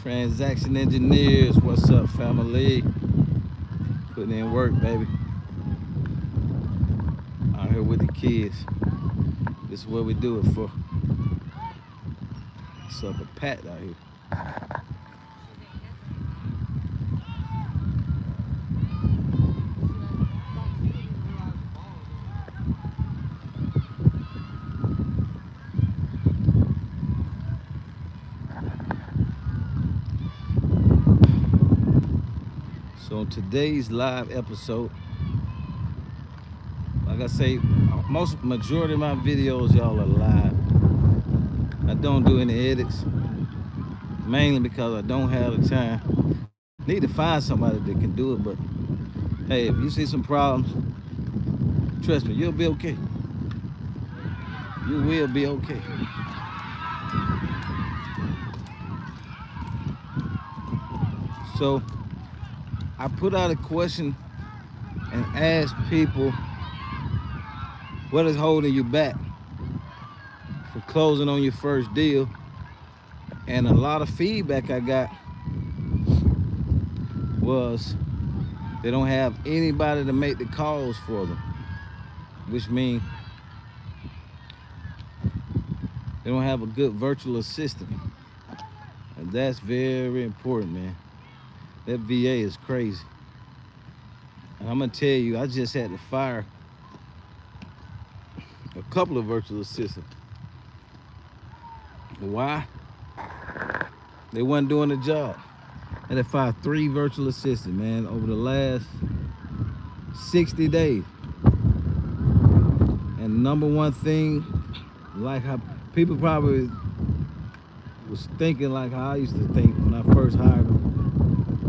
Transaction engineers, what's up, family? Putting in work, baby. Out here with the kids. This is what we do it for. Sucker Pat out here. So today's live episode, like I say, most majority of my videos y'all are live. I don't do any edits, mainly because I don't have the time. Need to find somebody that can do it, but hey, if you see some problems, trust me, you'll be okay. You will be okay. So I put out a question and asked people what is holding you back for closing on your first deal. And a lot of feedback I got was they don't have anybody to make the calls for them, which means they don't have a good virtual assistant. And that's very important, man. That VA is crazy. And I'm gonna tell you, I just had to fire a couple of virtual assistants. Why? They wasn't doing the job. I had to fire 3 virtual assistants, man, over the last 60 days. And number one thing, like how people probably was thinking like how I used to think when I first hired them,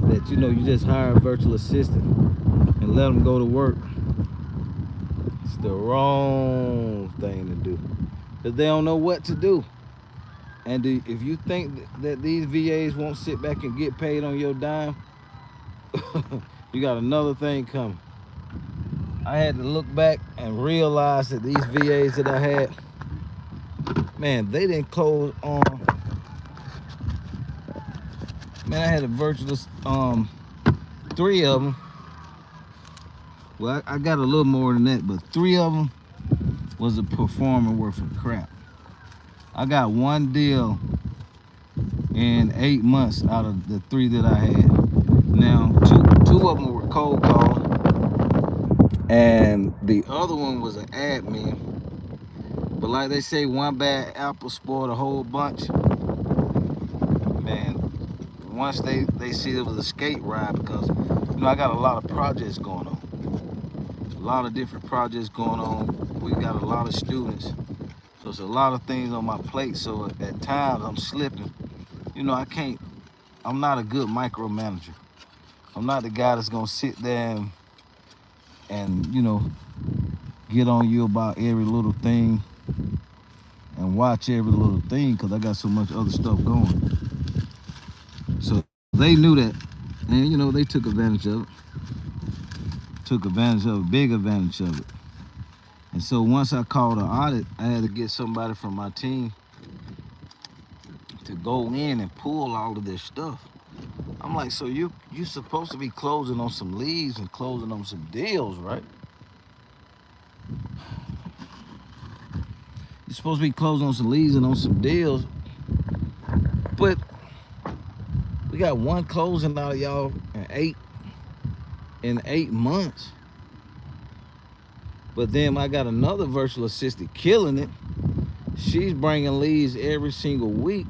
that you just hire a virtual assistant and let them go to work. It's the wrong thing to do, because they don't know what to do. And if you think that these VAs won't sit back and get paid on your dime, you got another thing coming. I had to look back and realize that these VAs that I had, man, they didn't close on. Man, I had a virtual 3 of them. Well, I got a little more than that, but 3 of them was a performer worth of crap. I got 1 deal in 8 months out of the 3 that I had. Now, two of them were cold calling, and the other one was an admin. But like they say, one bad apple spoiled a whole bunch. Man, once they see it was a skate ride, because I got a lot of projects going on. A lot of different projects going on. We got a lot of students. So it's a lot of things on my plate. So at times I'm slipping. I'm not a good micromanager. I'm not the guy that's gonna sit there and get on you about every little thing and watch every little thing, because I got so much other stuff going. So they knew that, and they took advantage of it. Big advantage of it. And so once I called an audit, I had to get somebody from my team to go in and pull all of this stuff. I'm like, so you supposed to be closing on some leads and closing on some deals, right? You're supposed to be closing on some leads and on some deals, but we got 1 closing out of y'all in 8 months. But then I got another virtual assistant killing it. She's bringing leads every single week.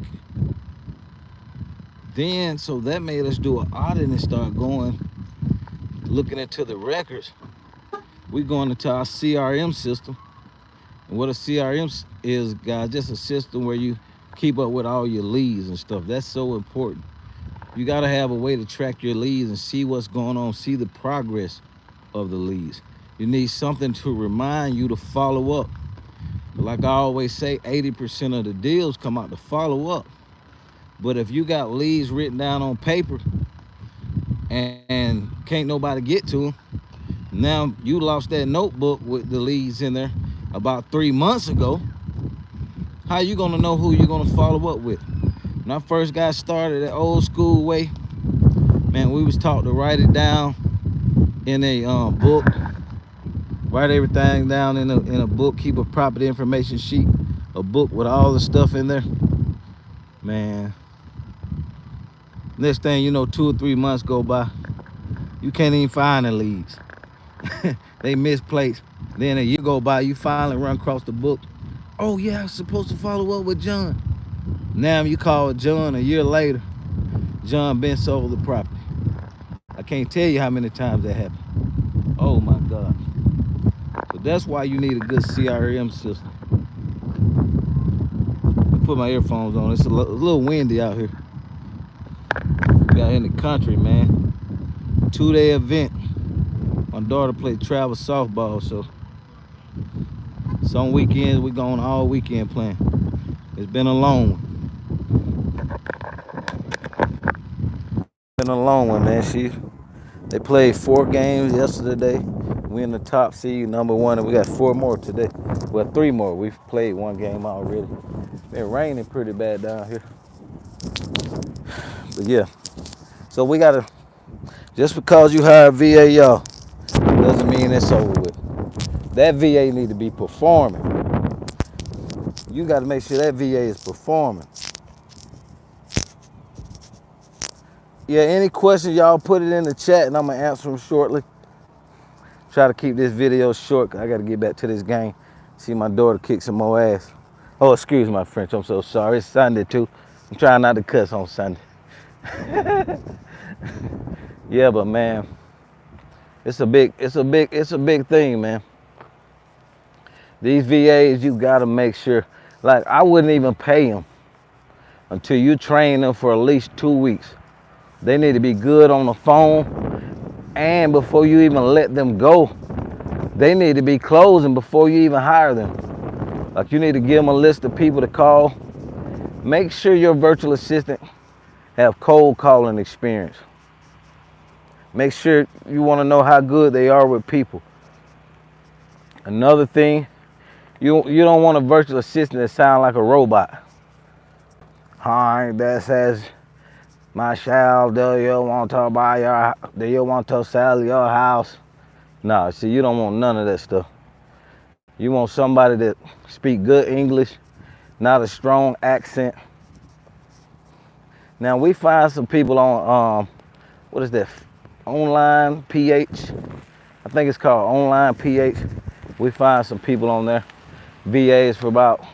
Then, so that made us do an audit and start looking into the records. We're going into our CRM system. And what a CRM is, guys, just a system where you keep up with all your leads and stuff. That's so important. You got to have a way to track your leads and see what's going on, see the progress of the leads. You need something to remind you to follow up. Like I always say, 80% of the deals come out to follow up. But if you got leads written down on paper and can't nobody get to them, now you lost that notebook with the leads in there about 3 months ago. How you gonna know who you're gonna follow up with? When I first got started the old school way, man, we was taught to write it down in a book. Write everything down in a book. Keep a proper information sheet, a book with all the stuff in there. Man, next thing you know, 2 or 3 months go by, you can't even find the leads. They misplaced. Then a year go by, you finally run across the book. Oh yeah, I was supposed to follow up with John. Now you call John a year later. John been sold the property. I can't tell you how many times that happened. Oh my God. So that's why you need a good CRM system. I put my earphones on. It's a little windy out here. We out in the country, man. 2-day event. My daughter played travel softball, so some weekends we gone all weekend playing. It's been a long one. Been a long one, man. They played 4 games yesterday. We in the top seed, number 1, and we got 4 more today. Well, 3 more. We've played 1 game already. Been raining pretty bad down here. But yeah. So we gotta, just because you hire VA, y'all, doesn't mean it's over with. That VA need to be performing. You got to make sure that VA is performing. Yeah, any questions, y'all put it in the chat and I'm going to answer them shortly. Try to keep this video short. I got to get back to this game. See my daughter kick some more ass. Oh, excuse my French. I'm so sorry. It's Sunday too. I'm trying not to cuss on Sunday. Yeah, but man, it's a big thing, man. These VAs, you gotta make sure, like I wouldn't even pay them until you train them for at least 2 weeks. They need to be good on the phone, and before you even let them go, they need to be closing before you even hire them. Like you need to give them a list of people to call. Make sure your virtual assistant have cold calling experience. Make sure you want to know how good they are with people. Another thing, you don't want a virtual assistant that sound like a robot. Hi, that says, my child, do you want to sell your house? Nah, see, you don't want none of that stuff. You want somebody that speak good English, not a strong accent. Now we find some people on, what is that? Online PH. I think it's called Online PH. We find some people on there. VAs for about,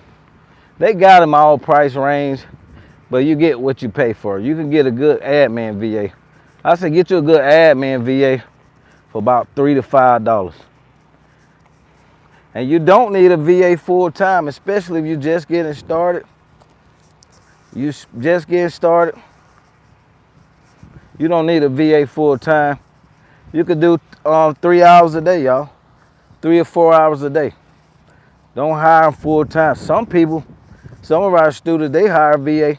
they got them all price range, but you get what you pay for. You can get a good admin VA. I say get you a good admin VA for about $3 to $5. And you don't need a VA full time, especially if you're just getting started. You just getting started. You don't need a VA full time. You could do 3 hours a day, y'all. 3 or 4 hours a day. Don't hire them full time. Some of our students, they hire VA,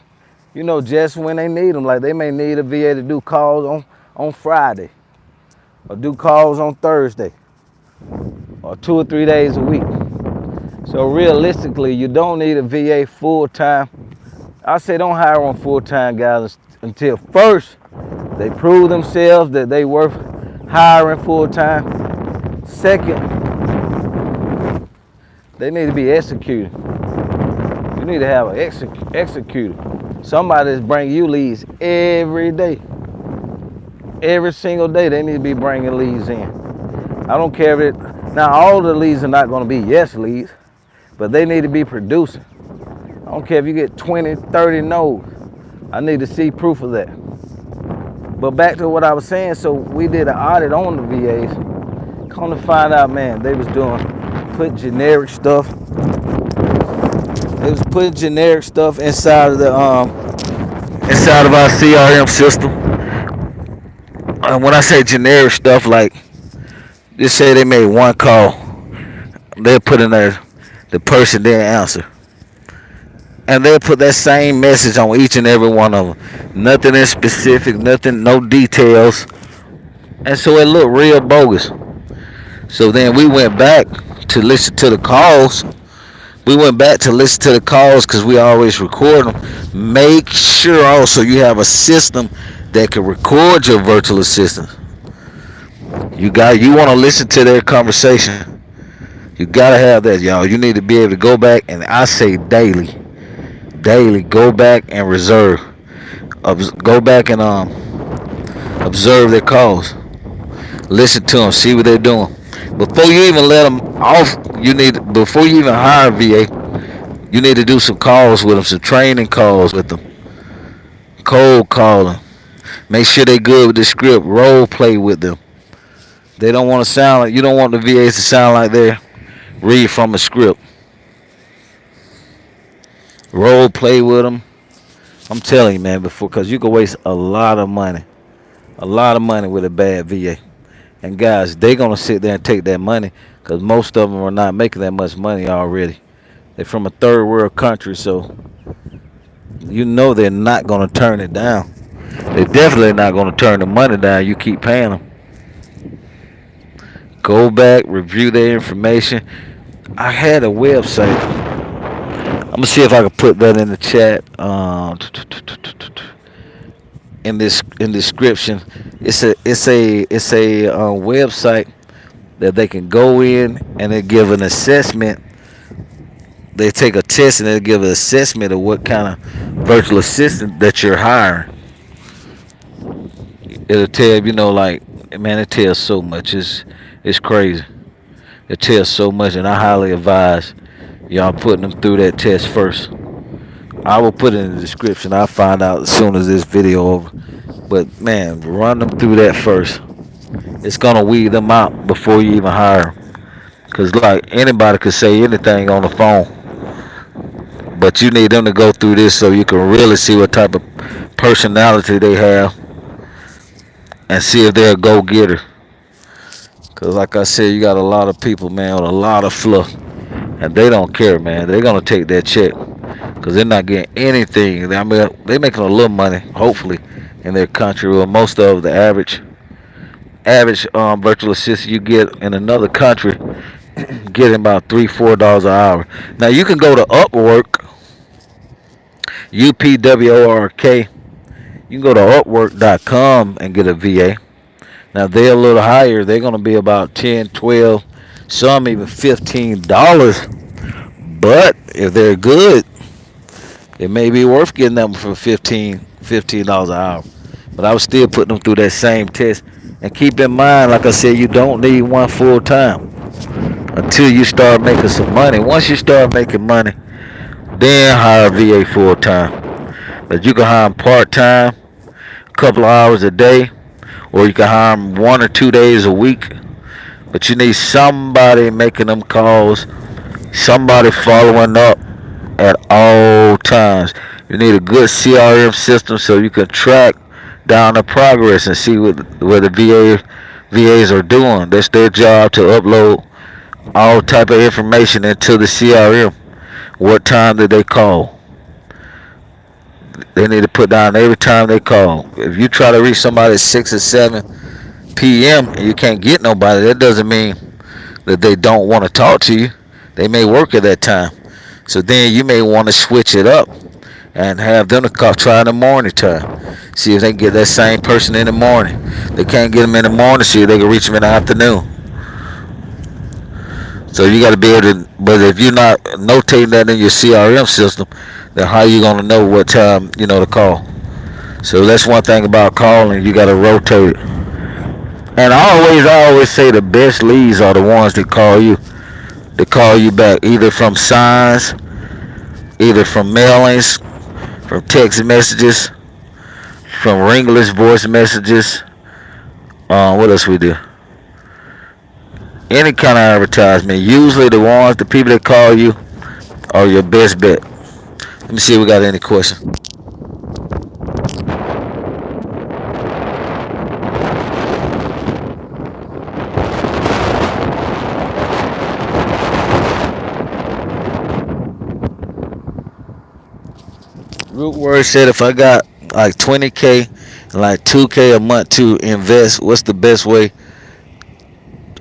you know, just when they need them. Like they may need a VA to do calls on Friday, or do calls on Thursday, or 2 or 3 days a week. So realistically, you don't need a VA full time. I say don't hire them full time guys until first they prove themselves that they worth hiring full time. Second, they need to be executed. You need to have an executor. Somebody that's bringing you leads every day. Every single day they need to be bringing leads in. I don't care if now all the leads are not going to be yes leads, but they need to be producing. I don't care if you get 20, 30 no's. I need to see proof of that. But back to what I was saying, so we did an audit on the VAs. Come to find out, man, they was put generic stuff. They was putting generic stuff inside of our CRM system. And when I say generic stuff, like just say they made 1 call, they'll put in there the person didn't answer. And they'll put that same message on each and every one of them. Nothing in specific, nothing, no details. And so it looked real bogus. So then we went back to listen to the calls We went back to listen to the calls because we always record them. Make sure also you have a system that can record your virtual assistant. You want to listen to their conversation. You gotta have that, y'all. You need to be able to go back, and I say daily, go back and reserve, go back and observe their calls, listen to them, see what they're doing. Before you even let them off, before you even hire a VA, you need to do some calls with them, some training calls with them, cold calling. Make sure they good with the script. Role play with them. They don't want to sound like you don't want the VAs to sound like they're read from a script. Role play with them. I'm telling you, man, before because you can waste a lot of money with a bad VA. And guys, they gonna sit there and take that money because most of them are not making that much money already. They're from a third world country, so you know they're not gonna turn it down. They're definitely not gonna turn the money down. You keep paying them. Go back, review their information. I had a website. I'm gonna see if I can put that in the chat. In description, it's a website that they can go in and they give an assessment. They take a test and they give an assessment of what kind of virtual assistant that you're hiring. It'll tell you know like man, it tells so much. It's crazy. It tells so much, and I highly advise y'all putting them through that test first. I will put it in the description. I'll find out as soon as this video over. But man, run them through that first. It's gonna weed them out before you even hire them. Cause like anybody could say anything on the phone, but you need them to go through this so you can really see what type of personality they have and see if they're a go getter. Cause like I said, you got a lot of people, man, with a lot of fluff, and they don't care, man. They're gonna take that check, cause they're not getting anything. I mean, they're making a little money, hopefully, in their country. Well, most of the average virtual assistant you get in another country getting about $3-4 an hour. Now you can go to Upwork, UPWORK. You can go to Upwork.com and get a VA. Now they're a little higher. They're going to be about 10, 12, some even $15. But if they're good, it may be worth getting them for $15 an hour. But I was still putting them through that same test. And keep in mind, like I said, you don't need one full time until you start making some money. Once you start making money, then hire a VA full time. But you can hire them part time, a couple of hours a day, or you can hire them 1 or 2 days a week. But you need somebody making them calls, somebody following up at all times. You need a good CRM system so you can track down the progress and see what the VAs are doing. That's their job to upload all type of information into the CRM. What time did they call? They need to put down every time they call. If you try to reach somebody at 6 or 7 p.m. and you can't get nobody, that doesn't mean that they don't want to talk to you. They may work at that time. So then you may want to switch it up and have them to call, try in the morning time. See if they can get that same person in the morning. They can't get them in the morning, see if they can reach them in the afternoon. So you got to be able to, but if you're not notating that in your CRM system, then how you going to know what time, to call? So that's one thing about calling, you got to rotate it. And I always say the best leads are the ones that call you. They call you back either from signs, either from mailings, from text messages, from ringless voice messages. What else we do? Any kind of advertisement. Usually the people that call you are your best bet. Let me see if we got any questions. Root word said if I got like 20K and like 2K a month to invest, what's the best way?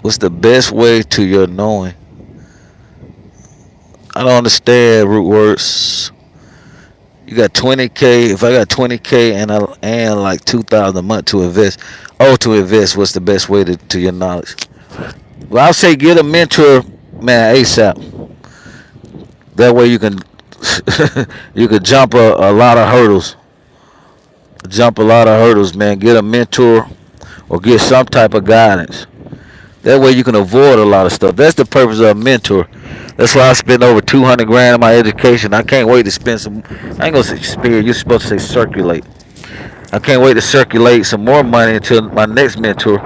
What's the best way to your knowing? I don't understand root words. You got 20K. If I got 20K and like 2,000 a month to invest, to invest, what's the best way to your knowledge? Well, I'll say get a mentor, man, ASAP. That way you can you can jump a lot of hurdles. Jump a lot of hurdles, man. Get a mentor or get some type of guidance. That way you can avoid a lot of stuff. That's the purpose of a mentor. That's why I spend over 200 grand on my education. I can't wait to spend some. I ain't gonna say spend. You're supposed to say circulate. I can't wait to circulate some more money until my next mentor.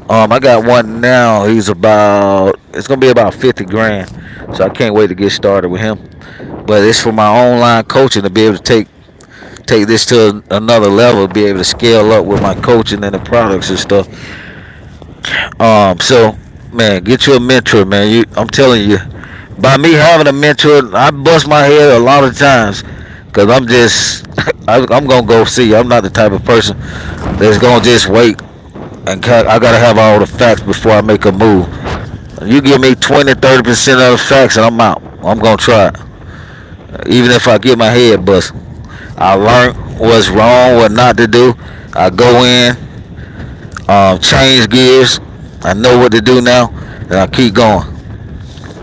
I got one now. He's about. It's gonna be about 50 grand. So I can't wait to get started with him. But it's for my online coaching to be able to take this to another level. Be able to scale up with my coaching and the products and stuff. So man, get you a mentor, man. I'm telling you, by me having a mentor, I bust my head a lot of times, cause I'm just, I'm gonna go see. I'm not the type of person that's gonna just wait and I gotta have all the facts before I make a move. You give me 20, 30% of the facts, and I'm out. I'm gonna try it, even if I get my head bust. I learned what's wrong, what not to do. I go in, change gears. I know what to do now, and I keep going.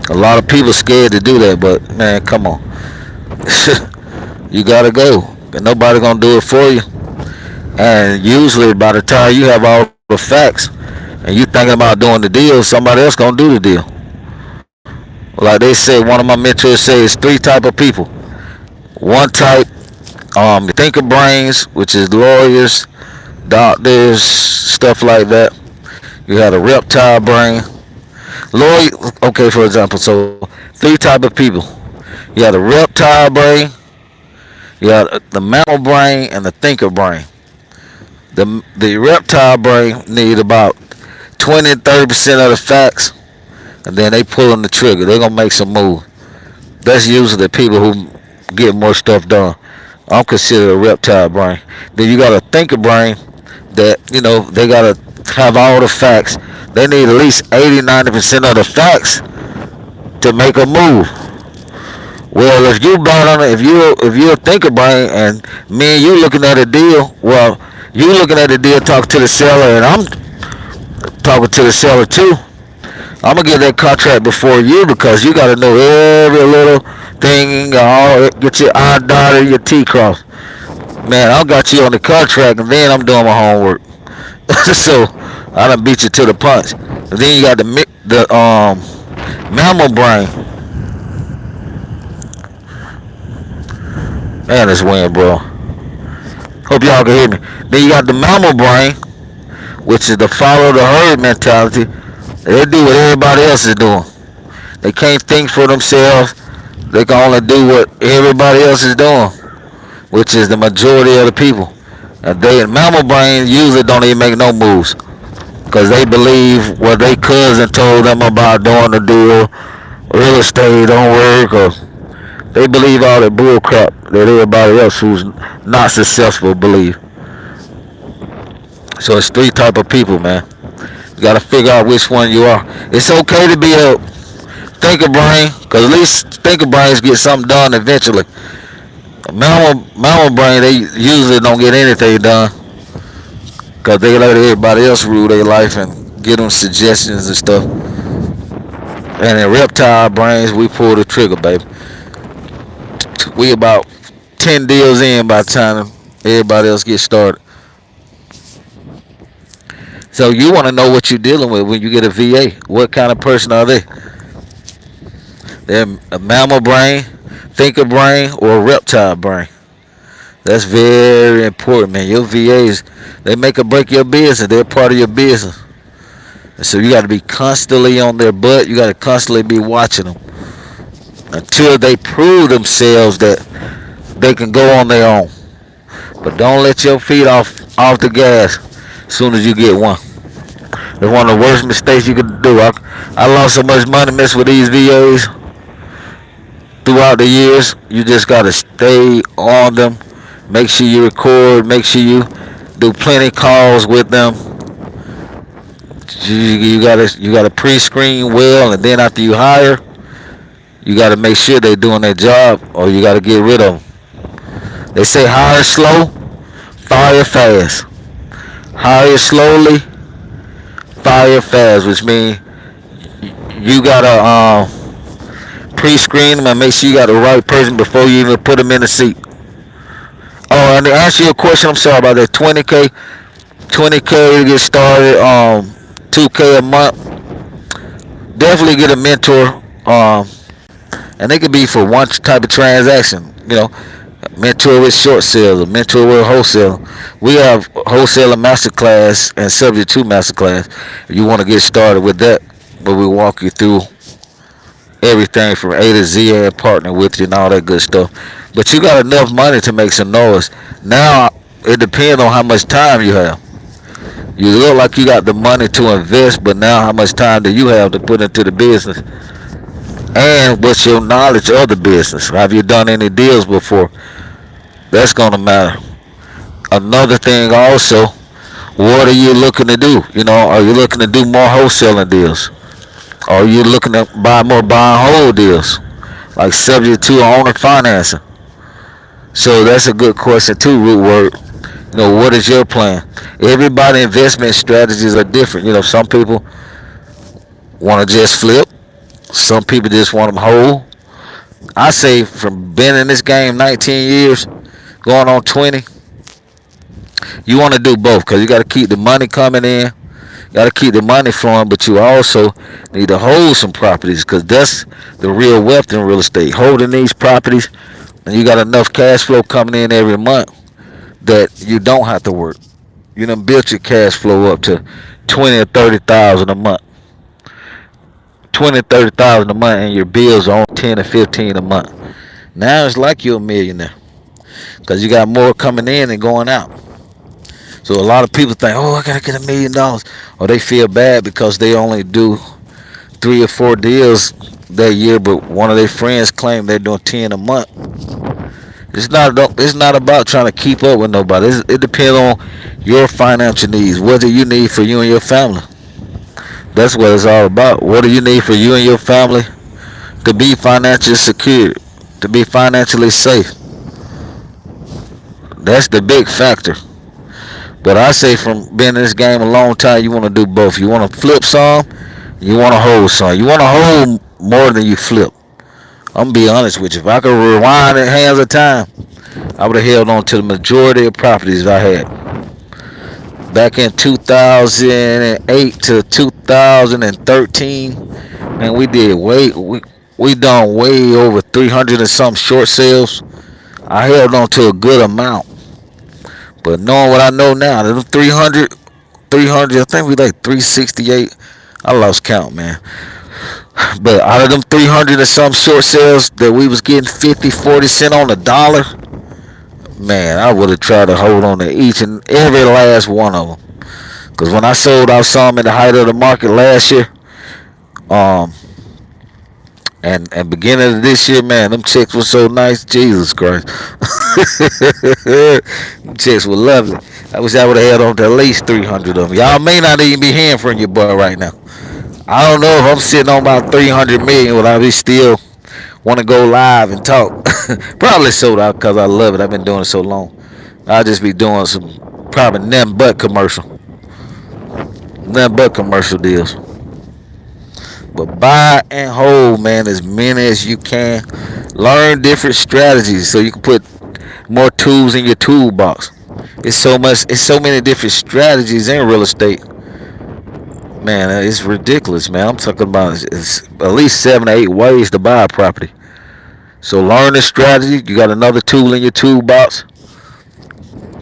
A lot of people scared to do that, but man, come on, you gotta go. And nobody gonna do it for you. And usually, by the time you have all the facts, and you thinking about doing the deal, somebody else gonna do the deal. Like they say, one of my mentors says, three type of people. One type, thinker brains, which is lawyers, doctors, stuff like that. You have a reptile brain. Lawyer, okay, for example, so three type of people. You have the reptile brain, you have the mammal brain, and the thinker brain. The reptile brain need about 20-30% of the facts, and then they pulling the trigger. They're gonna make some move. That's usually the people who get more stuff done. I'm considered a reptile brain. Then you got a thinker brain that, they gotta have all the facts. They need at least 80-90% of the facts to make a move. Well, if you bought on it, if you're a thinker brain and me and you looking at a deal, well, you looking at the deal, talking to the seller, and I'm talking to the seller too. I'm gonna get that contract before you because you gotta know every little thing, get your I dotted, your T crossed. Man, I got you on the contract, and then I'm doing my homework. So I done beat you to the punch. And then you got the mammal brain. Man, it's wind, bro. Hope y'all can hear me. Then you got the mammal brain, which is the follow the herd mentality. They do what everybody else is doing. They can't think for themselves. They can only do what everybody else is doing, which is the majority of the people. And mammal brain usually don't even make no moves because they believe what they cousin told them about doing the deal, real estate don't work, or they believe all that bull crap that everybody else who's not successful believe. So it's three type of people, man. You gotta figure out which one you are. It's okay to be a thinker brain, cause at least thinker brains get something done eventually. Mammal brain, they usually don't get anything done, cause they let everybody else rule their life and give them suggestions and stuff. And in reptile brains, we pull the trigger, baby. We about 10 deals in by the time everybody else gets started. So you want to know what you're dealing with when you get a VA. What kind of person are they? They're a mammal brain, thinker brain, or a reptile brain. That's very important, man. Your VAs, they make or break your business. They're part of your business. And so you got to be constantly on their butt. You got to constantly be watching them until they prove themselves that they can go on their own. But don't let your feet off the gas as soon as you get one. It's one of the worst mistakes you could do. I lost so much money messing with these VAs throughout the years. You just got to stay on them. Make sure you record. Make sure you do plenty calls with them. You gotta pre-screen well, and then after you hire, You got to make sure they're doing their job, or you got to get rid of them. They say hire slow, fire fast. Hire slowly, fire fast, which means you gotta pre-screen them and make sure you got the right person before you even put them in the seat. Oh, and to answer your question, I'm sorry about that. 20K, 20K to get started. 2K a month. Definitely get a mentor. And they could be for one type of transaction. Mentor with short sales, a mentor with wholesale. We have wholesaler masterclass and subject to masterclass. If you want to get started with that, where we walk you through everything from A to Z and partner with you and all that good stuff. But you got enough money to make some noise. Now it depends on how much time you have. You look like you got the money to invest, but now how much time do you have to put into the business? And what's your knowledge of the business? Have you done any deals before? That's gonna matter. Another thing also, what are you looking to do? Are you looking to do more wholesaling deals? Are you looking to buy more buy and hold deals? Like subject to owner financing. So that's a good question too, root word. What is your plan? Everybody investment strategies are different. Some people want to just flip. Some people just want them whole. I say from being in this game 19 years, going on 20, you want to do both because you got to keep the money coming in. You got to keep the money flowing, but you also need to hold some properties because that's the real wealth in real estate. Holding these properties, and you got enough cash flow coming in every month that you don't have to work. You done built your cash flow up to 20 or 30,000 a month. 20 or 30,000 a month, and your bills are on 10 or 15 a month. Now it's like you're a millionaire because you got more coming in than going out. So a lot of people think, oh, I gotta get $1 million, or they feel bad because they only do 3 or 4 deals that year, but one of their friends claim they're doing 10 a month. It's not about trying to keep up with nobody. It depends on your financial needs. What do you need for you and your family? That's what it's all about. What do you need for you and your family to be financially secure, to be financially safe? That's the big factor. But I say from being in this game a long time, you want to do both. You want to flip some, you want to hold some. You want to hold more than you flip. I'm gonna be honest with you. If I could rewind in hands of time, I would have held on to the majority of properties I had. Back in 2008 to 2013, and we done way over 300 and some short sales. I held on to a good amount. But knowing what I know now, the 300, I think we like 368. I lost count, man. But out of them 300 and some short sales that we was getting 50, 40 cent on the dollar, man, I would have tried to hold on to each and every last one of them. Because when I sold out some in the height of the market last year, um, and beginning of this year, man, them checks were so nice. Jesus Christ. Them checks were lovely. I wish I would have held on to at least 300 of them. Y'all may not even be hearing from your boy right now. I don't know if I'm sitting on about 300 million. Would I be still want to go live and talk? Probably sold out because I love it. I've been doing it so long. I'll just be doing some probably nothing but commercial deals. But buy and hold, man, as many as you can. Learn different strategies so you can put more tools in your toolbox. It's so many different strategies in real estate. Man, it's ridiculous, man. I'm talking about it's at least 7 or 8 ways to buy a property. So learn the strategy. You got another tool in your toolbox.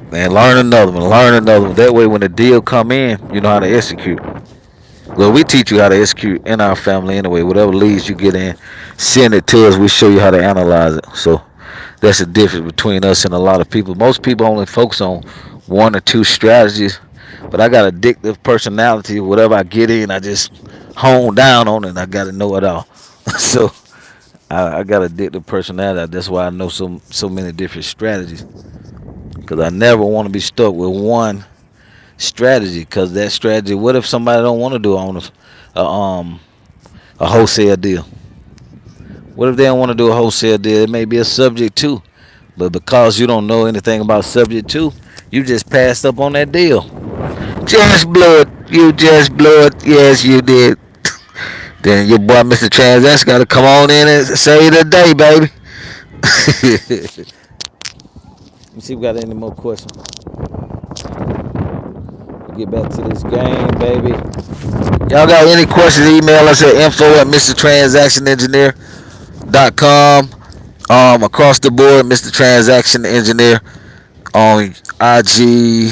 Man, learn another one. Learn another one. That way, when the deal come in, you know how to execute. Well, we teach you how to execute in our family anyway. Whatever leads you get in, send it to us. We show you how to analyze it. So that's the difference between us and a lot of people. Most people only focus on 1 or 2 strategies. But I got addictive personality. Whatever I get in, I just hone down on it. And I got to know it all. So I got addictive personality. That's why I know so many different strategies. Because I never want to be stuck with one strategy. Because that strategy, what if somebody don't want to do on a wholesale deal? What if they don't want to do a wholesale deal? It may be a subject to, but because you don't know anything about subject to, you just passed up on that deal. Just blew it. You just blew it. Yes, you did. Then your boy Mr. Transaction got to come on in and save the day, baby. Let me see if we got any more questions. Get back to this game, baby. Y'all got any questions, email us at info@mrtransactionengineer.com. Across the board, Mr. Transaction Engineer on IG.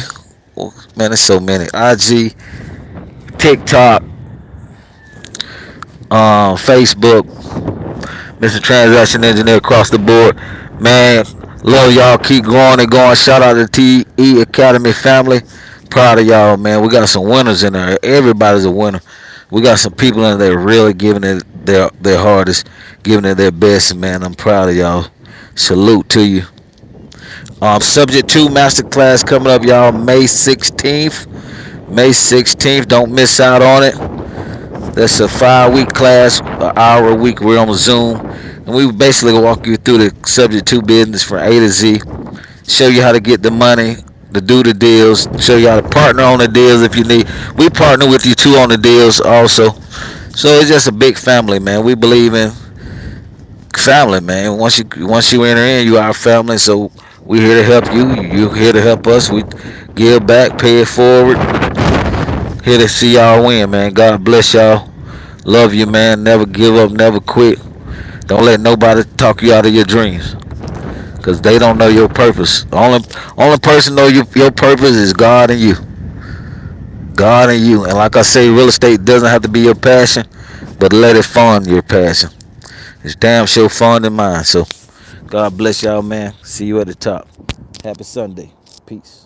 Oh, man, there's so many. IG, TikTok, Facebook, Mr. Transaction Engineer across the board. Man, love y'all. Keep growing and going. Shout out to TE Academy family. Proud of y'all, man. We got some winners in there. Everybody's a winner. We got some people in there really giving it their hardest, giving it their best, man. I'm proud of y'all. Salute to you. Subject 2 masterclass coming up, y'all, May 16th. May 16th. Don't miss out on it. That's a 5-week class, an hour a week. We're on Zoom. And we basically walk you through the subject 2 business from A to Z. Show you how to get the money, to do the deals. Show you how to partner on the deals if you need. We partner with you too on the deals also. So it's just a big family, man. We believe in family, man. Once you enter in, you are our family. So we here to help you. You here to help us. We give back, pay it forward. Here to see y'all win, man. God bless y'all. Love you, man. Never give up, never quit. Don't let nobody talk you out of your dreams, cause they don't know your purpose. Only person know your purpose is God and you. God and you. And like I say, real estate doesn't have to be your passion, but let it fund your passion. It's damn sure fun in mine. So God bless y'all, man. See you at the top. Happy Sunday. Peace.